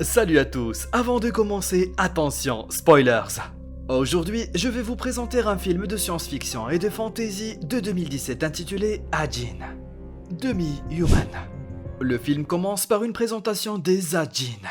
Salut à tous, avant de commencer, attention, spoilers. Aujourd'hui, je vais vous présenter un film de science-fiction et de fantasy de 2017 intitulé Ajin, Demi-Human. Le film commence par une présentation des Ajin.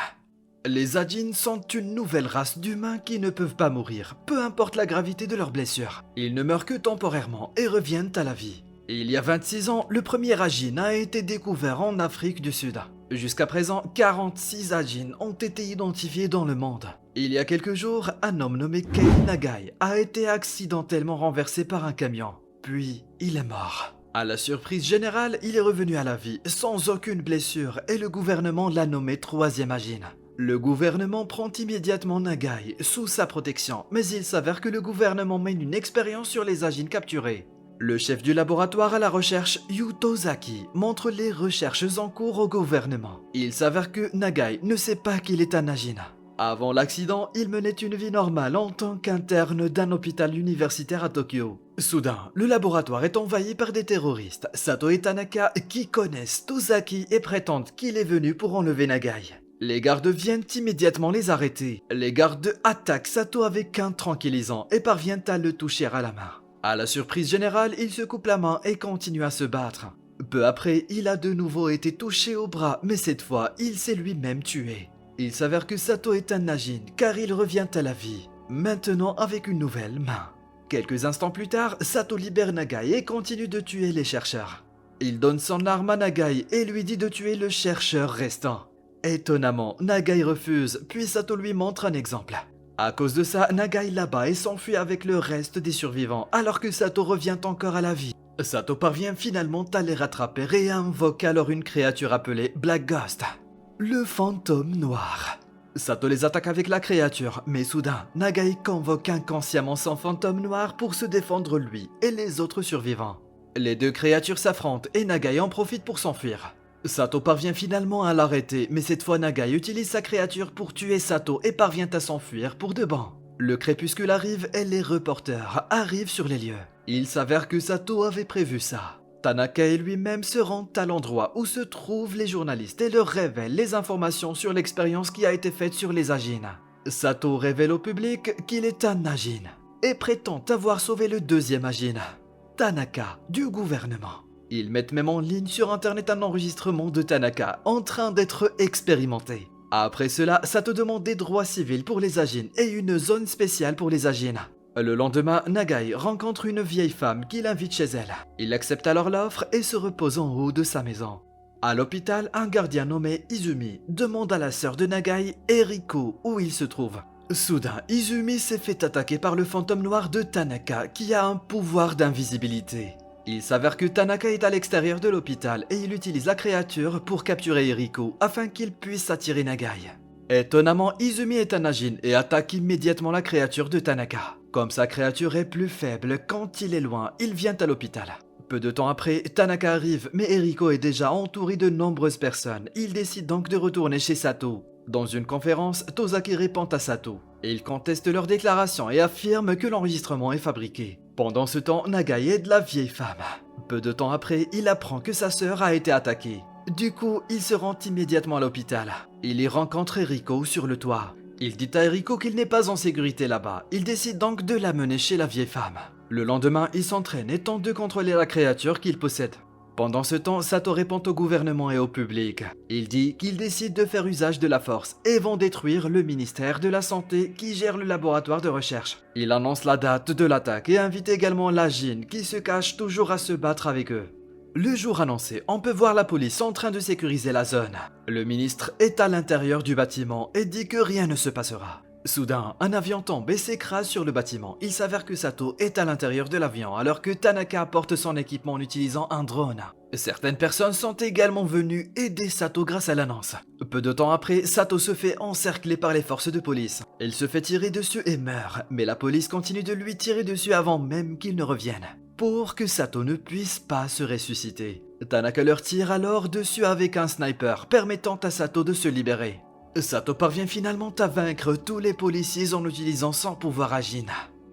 Les Ajin sont une nouvelle race d'humains qui ne peuvent pas mourir, peu importe la gravité de leurs blessures. Ils ne meurent que temporairement et reviennent à la vie. Il y a 26 ans, le premier Ajin a été découvert en Afrique du Sud. Jusqu'à présent, 46 Ajin ont été identifiés dans le monde. Il y a quelques jours, un homme nommé Kei Nagai a été accidentellement renversé par un camion. Puis, il est mort. À la surprise générale, il est revenu à la vie, sans aucune blessure, et le gouvernement l'a nommé troisième Ajin. Le gouvernement prend immédiatement Nagai sous sa protection, mais il s'avère que le gouvernement mène une expérience sur les Ajin capturés. Le chef du laboratoire à la recherche, Yutozaki, montre les recherches en cours au gouvernement. Il s'avère que Nagai ne sait pas qu'il est un Ajin. Avant l'accident, il menait une vie normale en tant qu'interne d'un hôpital universitaire à Tokyo. Soudain, le laboratoire est envahi par des terroristes, Sato et Tanaka, qui connaissent Tozaki et prétendent qu'il est venu pour enlever Nagai. Les gardes viennent immédiatement les arrêter. Les gardes attaquent Sato avec un tranquillisant et parviennent à le toucher à la main. À la surprise générale, il se coupe la main et continue à se battre. Peu après, il a de nouveau été touché au bras, mais cette fois, il s'est lui-même tué. Il s'avère que Sato est un Ajin, car il revient à la vie, maintenant avec une nouvelle main. Quelques instants plus tard, Sato libère Nagai et continue de tuer les chercheurs. Il donne son arme à Nagai et lui dit de tuer le chercheur restant. Étonnamment, Nagai refuse, puis Sato lui montre un exemple. À cause de ça, Nagai l'abat et s'enfuit avec le reste des survivants, alors que Sato revient encore à la vie. Sato parvient finalement à les rattraper et invoque alors une créature appelée Black Ghost, le fantôme noir. Sato les attaque avec la créature, mais soudain, Nagai convoque inconsciemment son fantôme noir pour se défendre lui et les autres survivants. Les deux créatures s'affrontent et Nagai en profite pour s'enfuir. Sato parvient finalement à l'arrêter, mais cette fois Nagai utilise sa créature pour tuer Sato et parvient à s'enfuir pour de bon. Le crépuscule arrive et les reporters arrivent sur les lieux. Il s'avère que Sato avait prévu ça. Tanaka et lui-même se rendent à l'endroit où se trouvent les journalistes et leur révèlent les informations sur l'expérience qui a été faite sur les Ajin. Sato révèle au public qu'il est un Ajin et prétend avoir sauvé le deuxième Ajin, Tanaka, du gouvernement. Ils mettent même en ligne sur internet un enregistrement de Tanaka en train d'être expérimenté. Après cela, Sato demande des droits civils pour les Ajin et une zone spéciale pour les Ajin. Le lendemain, Nagai rencontre une vieille femme qui l'invite chez elle. Il accepte alors l'offre et se repose en haut de sa maison. À l'hôpital, un gardien nommé Izumi demande à la sœur de Nagai, Eriko, où il se trouve. Soudain, Izumi s'est fait attaquer par le fantôme noir de Tanaka qui a un pouvoir d'invisibilité. Il s'avère que Tanaka est à l'extérieur de l'hôpital et il utilise la créature pour capturer Eriko afin qu'il puisse attirer Nagai. Étonnamment, Izumi est un Ajin et attaque immédiatement la créature de Tanaka. Comme sa créature est plus faible, quand il est loin, il vient à l'hôpital. Peu de temps après, Tanaka arrive, mais Eriko est déjà entouré de nombreuses personnes. Il décide donc de retourner chez Sato. Dans une conférence, Tozaki répond à Sato. Il conteste leur déclaration et affirme que l'enregistrement est fabriqué. Pendant ce temps, Nagai aide la vieille femme. Peu de temps après, il apprend que sa sœur a été attaquée. Du coup, il se rend immédiatement à l'hôpital. Il y rencontre Eriko sur le toit. Il dit à Eriko qu'il n'est pas en sécurité là-bas. Il décide donc de la mener chez la vieille femme. Le lendemain, il s'entraîne et tente de contrôler la créature qu'il possède. Pendant ce temps, Sato répond au gouvernement et au public. Il dit qu'il décide de faire usage de la force et vont détruire le ministère de la Santé qui gère le laboratoire de recherche. Il annonce la date de l'attaque et invite également l'Ajin qui se cache toujours à se battre avec eux. Le jour annoncé, on peut voir la police en train de sécuriser la zone. Le ministre est à l'intérieur du bâtiment et dit que rien ne se passera. Soudain, un avion tombe et s'écrase sur le bâtiment. Il s'avère que Sato est à l'intérieur de l'avion alors que Tanaka apporte son équipement en utilisant un drone. Certaines personnes sont également venues aider Sato grâce à l'annonce. Peu de temps après, Sato se fait encercler par les forces de police. Il se fait tirer dessus et meurt, mais la police continue de lui tirer dessus avant même qu'il ne revienne, pour que Sato ne puisse pas se ressusciter. Tanaka leur tire alors dessus avec un sniper, permettant à Sato de se libérer. Sato parvient finalement à vaincre tous les policiers en utilisant son pouvoir Ajin.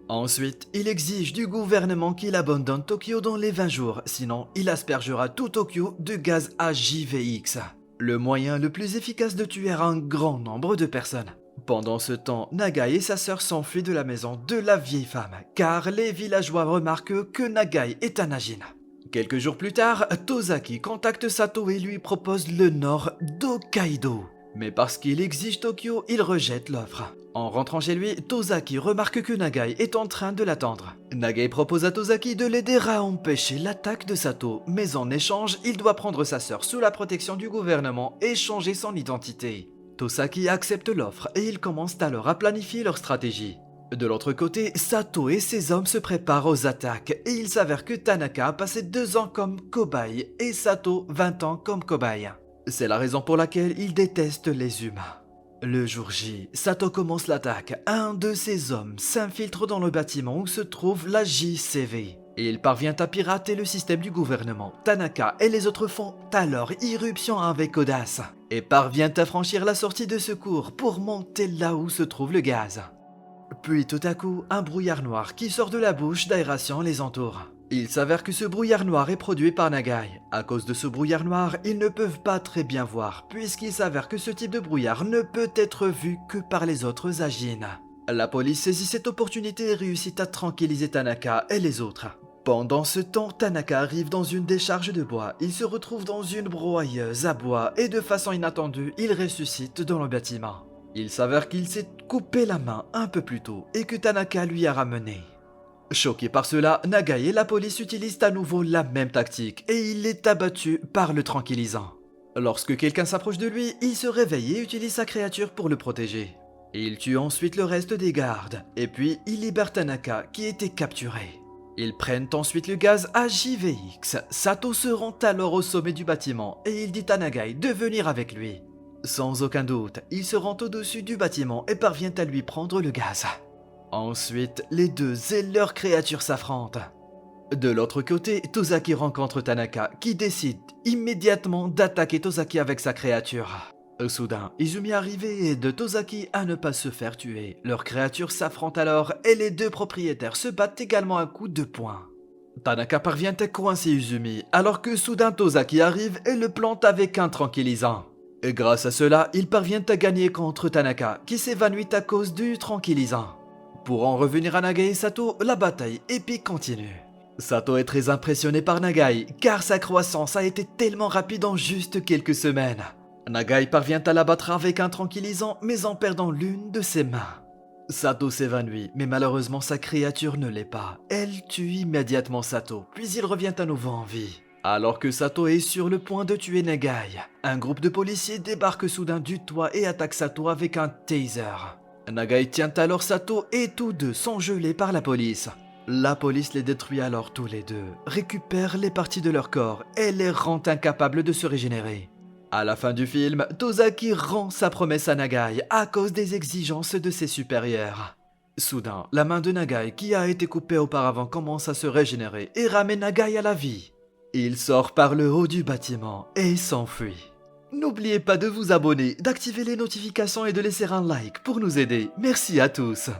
Ensuite, il exige du gouvernement qu'il abandonne Tokyo dans les 20 jours, sinon il aspergera tout Tokyo de gaz AJVX. le moyen le plus efficace de tuer un grand nombre de personnes. Pendant ce temps, Nagai et sa sœur s'enfuient de la maison de la vieille femme, car les villageois remarquent que Nagai est un Ajin. Quelques jours plus tard, Tozaki contacte Sato et lui propose le nord d'Hokkaido. Mais parce qu'il exige Tokyo, il rejette l'offre. En rentrant chez lui, Tozaki remarque que Nagai est en train de l'attendre. Nagai propose à Tozaki de l'aider à empêcher l'attaque de Sato, mais en échange, il doit prendre sa sœur sous la protection du gouvernement et changer son identité. Tozaki accepte l'offre et ils commencent alors à planifier leur stratégie. De l'autre côté, Sato et ses hommes se préparent aux attaques et il s'avère que Tanaka a passé 2 ans comme cobaye et Sato 20 ans comme cobaye. C'est la raison pour laquelle il déteste les humains. Le jour J, Sato commence l'attaque. Un de ses hommes s'infiltre dans le bâtiment où se trouve la JCV. Il parvient à pirater le système du gouvernement. Tanaka et les autres font alors irruption avec audace et parviennent à franchir la sortie de secours pour monter là où se trouve le gaz. Puis tout à coup, un brouillard noir qui sort de la bouche d'aération les entoure. Il s'avère que ce brouillard noir est produit par Nagai. À cause de ce brouillard noir, ils ne peuvent pas très bien voir, puisqu'il s'avère que ce type de brouillard ne peut être vu que par les autres Ajin. La police saisit cette opportunité et réussit à tranquilliser Tanaka et les autres. Pendant ce temps, Tanaka arrive dans une décharge de bois. Il se retrouve dans une broyeuse à bois et de façon inattendue, il ressuscite dans le bâtiment. Il s'avère qu'il s'est coupé la main un peu plus tôt et que Tanaka lui a ramené. Choqué par cela, Nagai et la police utilisent à nouveau la même tactique et il est abattu par le tranquillisant. Lorsque quelqu'un s'approche de lui, il se réveille et utilise sa créature pour le protéger. Il tue ensuite le reste des gardes et puis il libère Tanaka qui était capturé. Ils prennent ensuite le gaz à JVX. Sato se rend alors au sommet du bâtiment et il dit à Nagai de venir avec lui. Sans aucun doute, il se rend au-dessus du bâtiment et parvient à lui prendre le gaz. Ensuite, les deux et leurs créatures s'affrontent. De l'autre côté, Tozaki rencontre Tanaka qui décide immédiatement d'attaquer Tozaki avec sa créature. Soudain, Izumi arrive et aide Tozaki à ne pas se faire tuer. Leurs créatures s'affrontent alors et les deux propriétaires se battent également à coups de poing. Tanaka parvient à coincer Izumi alors que soudain Tozaki arrive et le plante avec un tranquillisant. Et grâce à cela, il parvient à gagner contre Tanaka qui s'évanouit à cause du tranquillisant. Pour en revenir à Nagai et Sato, la bataille épique continue. Sato est très impressionné par Nagai car sa croissance a été tellement rapide en juste quelques semaines. Nagai parvient à l'abattre avec un tranquillisant mais en perdant l'une de ses mains. Sato s'évanouit mais malheureusement sa créature ne l'est pas. Elle tue immédiatement Sato puis il revient à nouveau en vie. Alors que Sato est sur le point de tuer Nagai, un groupe de policiers débarque soudain du toit et attaque Sato avec un taser. Nagai tient alors Sato et tous deux sont gelés par la police. La police les détruit alors tous les deux, récupère les parties de leur corps et les rend incapables de se régénérer. À la fin du film, Tozaki rend sa promesse à Nagai à cause des exigences de ses supérieurs. Soudain, la main de Nagai qui a été coupée auparavant commence à se régénérer et ramène Nagai à la vie. Il sort par le haut du bâtiment et s'enfuit. N'oubliez pas de vous abonner, d'activer les notifications et de laisser un like pour nous aider. Merci à tous.